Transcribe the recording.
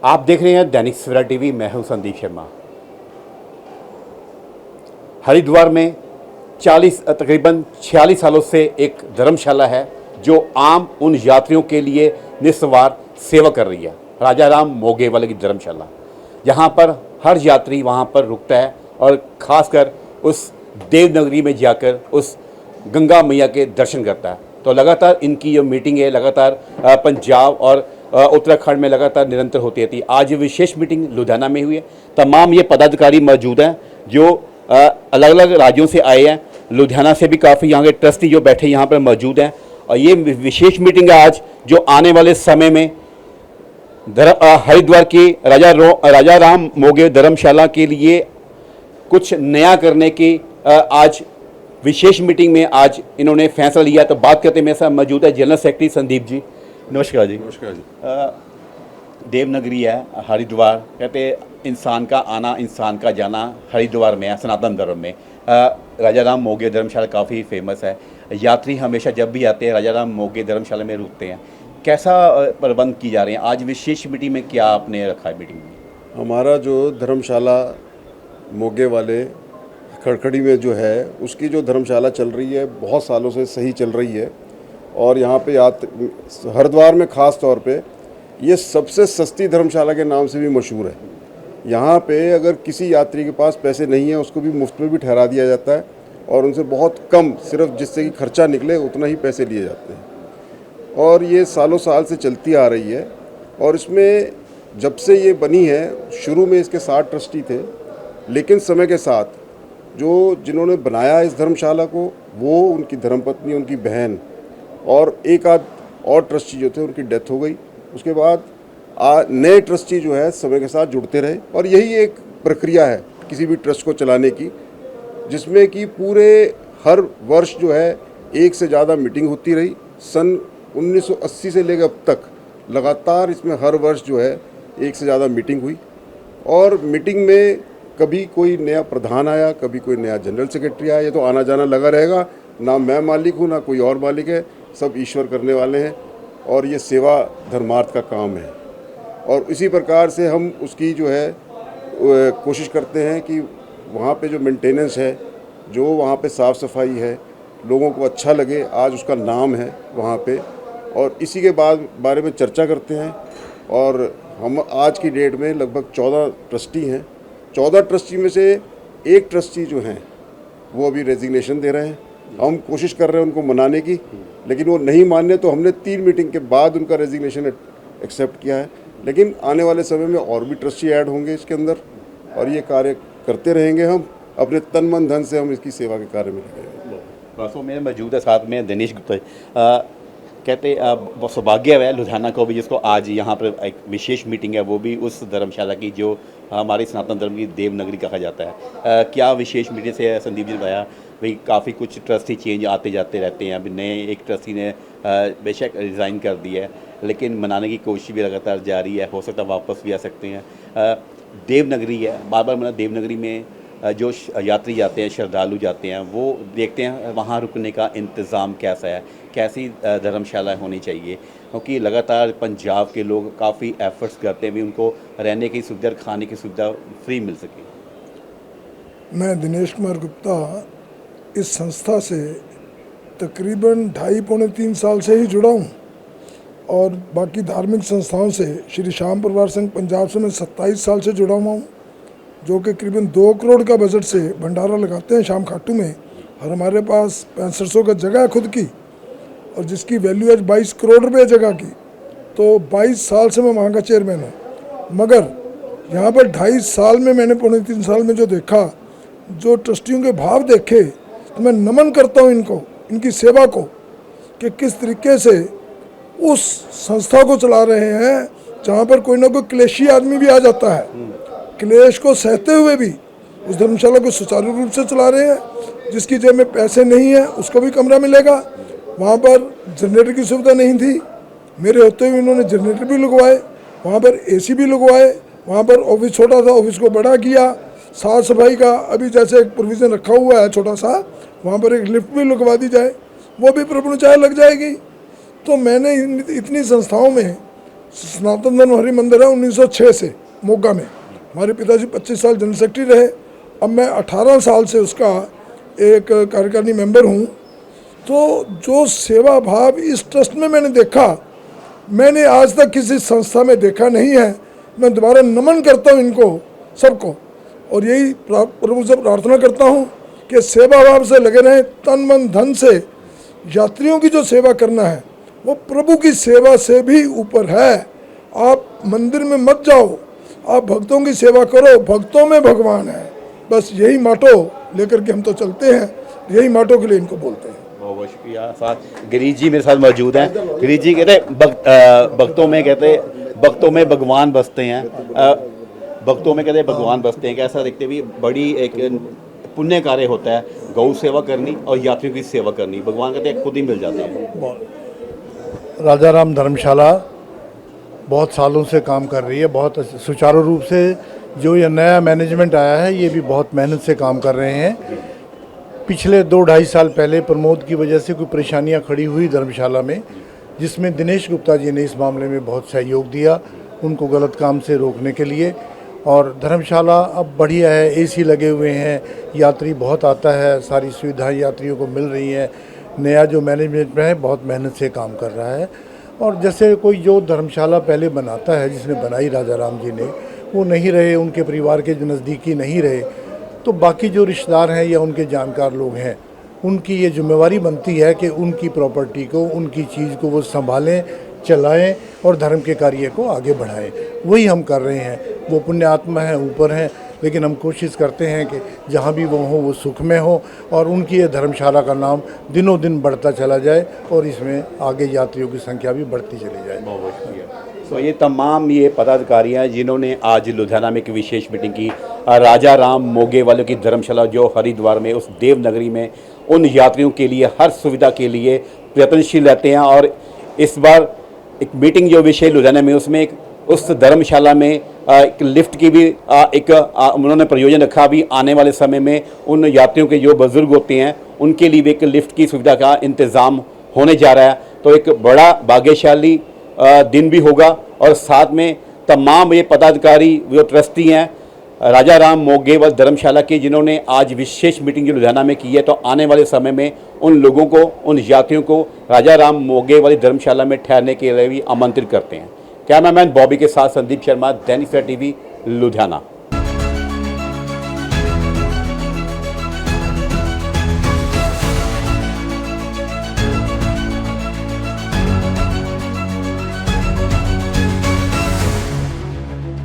आप देख रहे हैं दैनिक सवेरा टीवी। मैं हूं संदीप शर्मा। हरिद्वार में तकरीबन 46 सालों से एक धर्मशाला है जो आम उन यात्रियों के लिए निस्वार्थ सेवा कर रही है। राजा राम मोगे वाले की धर्मशाला, यहाँ पर हर यात्री वहाँ पर रुकता है और ख़ासकर उस देवनगरी में जाकर उस गंगा मैया के दर्शन करता है। तो लगातार इनकी जो मीटिंग है लगातार पंजाब और उत्तराखंड में लगातार निरंतर होती रहती है। आज विशेष मीटिंग लुधियाना में हुई है। तमाम ये पदाधिकारी मौजूद हैं जो अलग अलग राज्यों से आए हैं। लुधियाना से भी काफ़ी यहाँ के ट्रस्टी जो बैठे यहाँ पर मौजूद हैं और ये विशेष मीटिंग है आज जो आने वाले समय में हरिद्वार की राजा राम मोगे धर्मशाला के लिए कुछ नया करने की आज विशेष मीटिंग में आज इन्होंने फैसला लिया। तो बात करते हैं, मेरे साथ मौजूद है जनरल सेक्रेटरी संदीप जी। नमस्कार जी। नमस्कार जी। देवनगरी है हरिद्वार, कहते इंसान का आना इंसान का जाना हरिद्वार में है सनातन धर्म में। राजा राम मोगे धर्मशाला काफ़ी फेमस है। यात्री हमेशा जब भी आते हैं राजा राम मोगे धर्मशाला में रुकते हैं। कैसा प्रबंध की जा रहे हैं? आज विशेष मीटिंग में क्या आपने रखा है मीटिंग में? हमारा जो धर्मशाला मोगे वाले खड़खड़ी में जो है उसकी जो धर्मशाला चल रही है बहुत सालों से सही चल रही है और यहाँ पे हरिद्वार में ख़ास तौर पे ये सबसे सस्ती धर्मशाला के नाम से भी मशहूर है। यहाँ पे अगर किसी यात्री के पास पैसे नहीं है उसको भी मुफ्त में भी ठहरा दिया जाता है और उनसे बहुत कम, सिर्फ जिससे कि खर्चा निकले उतना ही पैसे लिए जाते हैं और ये सालों साल से चलती आ रही है। और इसमें जब से ये बनी है, शुरू में इसके 60 ट्रस्टी थे, लेकिन समय के साथ जिन्होंने बनाया इस धर्मशाला को वो उनकी धर्मपत्नी, उनकी बहन और एक आध और ट्रस्टी जो थे उनकी डेथ हो गई। उसके बाद नए ट्रस्टी जो है समय के साथ जुड़ते रहे और यही एक प्रक्रिया है किसी भी ट्रस्ट को चलाने की, जिसमें कि पूरे हर वर्ष जो है एक से ज़्यादा मीटिंग होती रही। सन 1980 से लेकर अब तक लगातार इसमें हर वर्ष जो है एक से ज़्यादा मीटिंग हुई और मीटिंग में कभी कोई नया प्रधान आया, कभी कोई नया जनरल सेक्रेटरी आया। ये तो आना जाना लगा रहेगा। ना मैं मालिक हूँ ना कोई और मालिक है, सब ईश्वर करने वाले हैं और ये सेवा धर्मार्थ का काम है। और इसी प्रकार से हम उसकी जो है कोशिश करते हैं कि वहाँ पे जो मेंटेनेंस है, जो वहाँ पे साफ़ सफाई है, लोगों को अच्छा लगे। आज उसका नाम है वहाँ पे और इसी के बारे में चर्चा करते हैं। और हम आज की डेट में लगभग 14 ट्रस्टी हैं। 14 ट्रस्टी में से एक ट्रस्टी जो हैं वो अभी रेजिग्नेशन दे रहे हैं। हम कोशिश कर रहे हैं उनको मनाने की, लेकिन वो नहीं माने तो हमने 3 मीटिंग के बाद उनका रेजिग्नेशन एक्सेप्ट किया है। लेकिन आने वाले समय में और भी ट्रस्टी ऐड होंगे इसके अंदर और ये कार्य करते रहेंगे। हम अपने तन मन धन से हम इसकी सेवा के कार्य में लगेंगे। वास्तव में मौजूद है साथ में दिनेश गुप्ता। कहते सौभाग्य है लुधियाना को भी, जिसको आज यहाँ पर एक विशेष मीटिंग है वो भी उस धर्मशाला की जो हमारे सनातन धर्म की देवनगरी कहा जाता है। क्या विशेष मीटिंग से संदीप जी ने बताया भाई काफ़ी कुछ ट्रस्टी चेंज आते जाते रहते हैं। अभी नए एक ट्रस्टी ने बेशक रिज़ाइन कर दिया है, लेकिन मनाने की कोशिश भी लगातार जारी है। हो सकता है वापस भी आ सकते हैं। देवनगरी है, बार बार मना देवनगरी में जो यात्री जाते हैं, श्रद्धालु जाते हैं, वो देखते हैं वहाँ रुकने का इंतज़ाम कैसा है, कैसी धर्मशाला होनी चाहिए, क्योंकि लगातार पंजाब के लोग काफ़ी एफर्ट्स करते हैं भी उनको रहने की सुविधा, खाने की सुविधा फ्री मिल सके। मैं दिनेश कुमार गुप्ता इस संस्था से तकरीबन 2.5-3 साल से ही जुड़ा हूँ और बाकी धार्मिक संस्थाओं से श्री श्याम परिवार संघ पंजाब से मैं 27 साल से जुड़ा हुआ हूँ, जो कि करीबन 2 करोड़ का बजट से भंडारा लगाते हैं शाम खाटू में। और हमारे पास 6500 का जगह है खुद की और जिसकी वैल्यू आज 22 करोड़ रुपये जगह की। तो 22 साल से मैं वहाँ का चेयरमैन हूँ, मगर यहाँ पर 2.5 साल में मैंने 2.5-3 साल में जो देखा, जो ट्रस्टियों के भाव देखे, तो मैं नमन करता हूँ इनको, इनकी सेवा को, कि किस तरीके से उस संस्था को चला रहे हैं जहाँ पर कोई ना कोई क्लेशी आदमी भी आ जाता है, क्लेश को सहते हुए भी उस धर्मशाला को सुचारू रूप से चला रहे हैं। जिसकी जेब में पैसे नहीं है उसको भी कमरा मिलेगा। वहाँ पर जनरेटर की सुविधा नहीं थी, मेरे होते हुए इन्होंने जनरेटर भी लगवाए, वहाँ पर एसी भी लगवाए, वहाँ पर ऑफिस छोटा था ऑफिस को बड़ा किया, साफ सफाई का अभी जैसे एक प्रोविज़न रखा हुआ है छोटा सा, वहाँ पर एक लिफ्ट भी लगवा दी जाए, वो भी प्रभु चाहे लग जाएगी। तो मैंने इतनी संस्थाओं में सनातन धर्म हरि मंदिर है 1906 से मोगा में। हमारे पिताजी 25 साल जनरल सेक्रेटरी रहे। अब मैं 18 साल से उसका एक कार्यकारिणी मेंबर हूँ। तो जो सेवा भाव इस ट्रस्ट में मैंने देखा, मैंने आज तक किसी संस्था में देखा नहीं है। मैं दोबारा नमन करता हूँ इनको सबको, और यही प्रभु से प्रार्थना करता हूँ कि सेवा भाव से लगे रहें, तन मन धन से। यात्रियों की जो सेवा करना है वो प्रभु की सेवा से भी ऊपर है। आप मंदिर में मत जाओ, आप भक्तों की सेवा करो, भक्तों में भगवान है। बस यही माटो लेकर के हम तो चलते हैं, यही माटो के लिए इनको बोलते हैं। बहुत बहुत शुक्रिया। साथ गिरीश जी मेरे साथ मौजूद हैं। गिरीश जी कहते भक्तों में भगवान बसते हैं। भक्तों में कहते भगवान बसते हैं। कैसा देखते भी बड़ी एक पुण्य कार्य होता है गौ सेवा करनी और यात्रियों की सेवा करनी। भगवान कहते हैं खुद ही मिल जाते हैं। राजा राम धर्मशाला बहुत सालों से काम कर रही है, बहुत सुचारू रूप से। जो ये नया मैनेजमेंट आया है ये भी बहुत मेहनत से काम कर रहे हैं। पिछले 2-2.5 साल पहले प्रमोद की वजह से कोई परेशानियां खड़ी हुई धर्मशाला में, जिसमें दिनेश गुप्ता जी ने इस मामले में बहुत सहयोग दिया उनको गलत काम से रोकने के लिए। और धर्मशाला अब बढ़िया है, एसी लगे हुए हैं, यात्री बहुत आता है, सारी सुविधाएं यात्रियों को मिल रही हैं। नया जो मैनेजमेंट है बहुत मेहनत से काम कर रहा है। और जैसे कोई जो धर्मशाला पहले बनाता है, जिसने बनाई राजा राम जी ने, वो नहीं रहे, उनके परिवार के नज़दीकी नहीं रहे, तो बाकी जो रिश्तेदार हैं या उनके जानकार लोग हैं, उनकी ये जिम्मेवारी बनती है कि उनकी प्रॉपर्टी को, उनकी चीज़ को वो संभालें, चलाएं और धर्म के कार्य को आगे बढ़ाएं। वही हम कर रहे हैं। वो पुण्य आत्मा है, ऊपर हैं, लेकिन हम कोशिश करते हैं कि जहाँ भी वो हो वो सुख में हो और उनकी ये धर्मशाला का नाम दिनों दिन बढ़ता चला जाए और इसमें आगे यात्रियों की संख्या भी बढ़ती चली जाए। बहुत शुक्रिया। तो ये तमाम ये पदाधिकारी हैं जिन्होंने आज लुधियाना में एक विशेष मीटिंग की। राजा राम मोगे वालों की धर्मशाला जो हरिद्वार में उस देवनगरी में उन यात्रियों के लिए हर सुविधा के लिए प्रयत्नशील रहते हैं। और इस बार एक मीटिंग जो विषय लुधियाना में, उसमें एक उस धर्मशाला में एक लिफ्ट की भी उन्होंने प्रयोजन रखा। भी आने वाले समय में उन यात्रियों के जो बुजुर्ग होते हैं उनके लिए भी एक लिफ्ट की सुविधा का इंतज़ाम होने जा रहा है। तो एक बड़ा भाग्यशाली दिन भी होगा। और साथ में तमाम ये पदाधिकारी जो ट्रस्टी हैं राजा राम मोगे व धर्मशाला के, जिन्होंने आज विशेष मीटिंग जो लुधियाना में की है, तो आने वाले समय में उन लोगों को, उन यात्रियों को राजा राम मोगे वाली धर्मशाला में ठहरने के लिए भी आमंत्रित करते हैं। कैमरामैन बॉबी के साथ संदीप शर्मा, दैनिक सवेरा टीवी, लुधियाना।